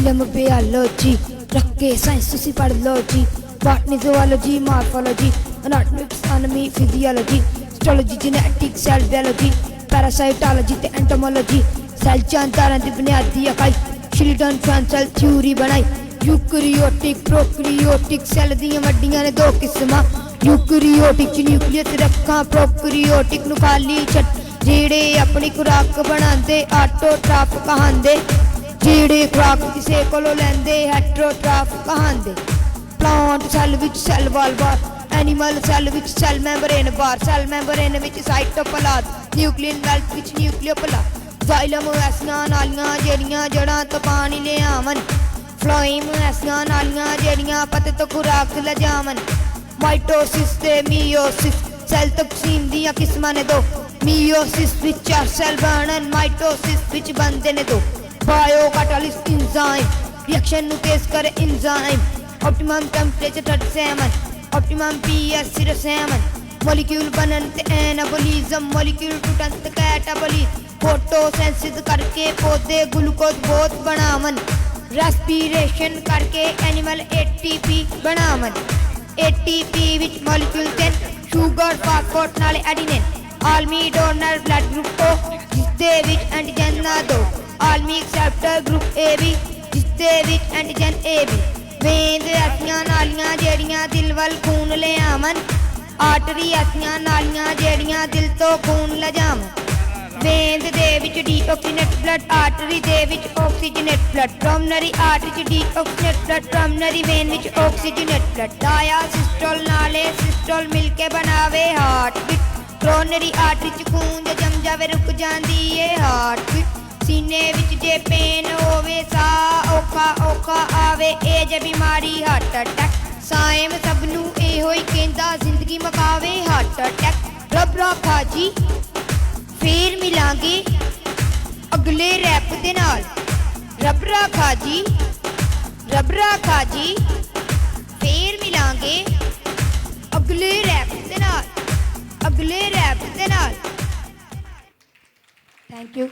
इलम बियोलॉजी रख के साइंस तुसी पढ़ लो जी। Botany zoology morphology anatomy physiology astrology genetics cell biology parasitology ते एंटोमोलॉजी सैल जानदारां दी बुनियादी इकाई शिल्डन फैंसल थ्योरी बनाई। यूकैरियोटिक प्रोकैरियोटिक सैल दियां वड्डियां ने दो किस्मां। यूकैरियोटिक च न्यूक्लियस रखां प्रोकैरियोटिक नूं खाली छड्ड जेड़े अपनी खुराक बनांदे ऑटोट्रॉफ कहांदे। जेड़े खुराक किसे कोलों लैंदे हेटरोट्रॉफ कहांदे। प्लांट सैल विच सैल वॉल बार एनिमल सैल विच सैल मैंबरेन बार सैल मैंबरेन विच साइटोप्लाज्म न्यूक्लियन बेल्ट विच न्यूक्लियोप्लाज्म जाइलम ऐसियां नालियां जेड़ियां जड़ां तो पानी ले आवन। फ्लोइम ऐसियां नालियां जेड़ियां पत्ते तो खुराक ले जावन। माइटोसिस ते मियोसिस सैल तकसीम दियां किस्मां ने दो। मियोसिस विच चार सैल बनन माइटोसिस विच बनदे ने दो। बायो कैटालिस्ट एंजाइम रिएक्शन नूं तेज करे enzyme. Optimum temperature 37 optimum pH 07 molecule बनन ते एनाबॉलिज्म मॉलिक्यूल टूटन ते कैटाबॉलिज्म फोटोसिंथेसिस करके पौधे ग्लूकोज बहुत बनावन। रेस्पिरेशन करके animal ATP बनावन। ATP which molecule 10 sugar phosphate नाले एडिनिन आलमी डोनर ब्लड ग्रुप O जिसदे विच एंटीजन ना दो। आलमी एक्सेप्टर ग्रुप AB जिसदे विच एंटीजन AB। वेंद ऐसियां नालियां जेड़ियां दिल वल खून ले आवन। आर्टरी ऐसियां नालियां जेड़ियां दिल तो खून ले जावन। वेंद दे विच डीऑक्सीजनेट ब्लड आर्टरी दे विच ऑक्सीजनेट ब्लड। प्रोमनरी आर्टरी च डीऑक्सीजनेट ब्लड प्रोमनरी वेन विच ऑक्सीजनेट ब्लड। डायासिस्टोल नाले सिस्टोल मिलके बनावे हार्ट बीट। कोरोनरी आर्टरी च खून जम जावे रुक जांदी ए हार्ट बीट। सीने विच जे पेन होवे सा औखा औखा आवे ए जे बीमारी हार्ट अटैक। साइम सबनू एहो ही कहंदा जिंदगी मकावे हार्ट अटैक। रब राखा जी फिर मिलांगे अगले रैप दे नाल। रब राखा जी फिर मिलांगे अगले रैप दे नाल। अगले रैप दे नाल। Thank you.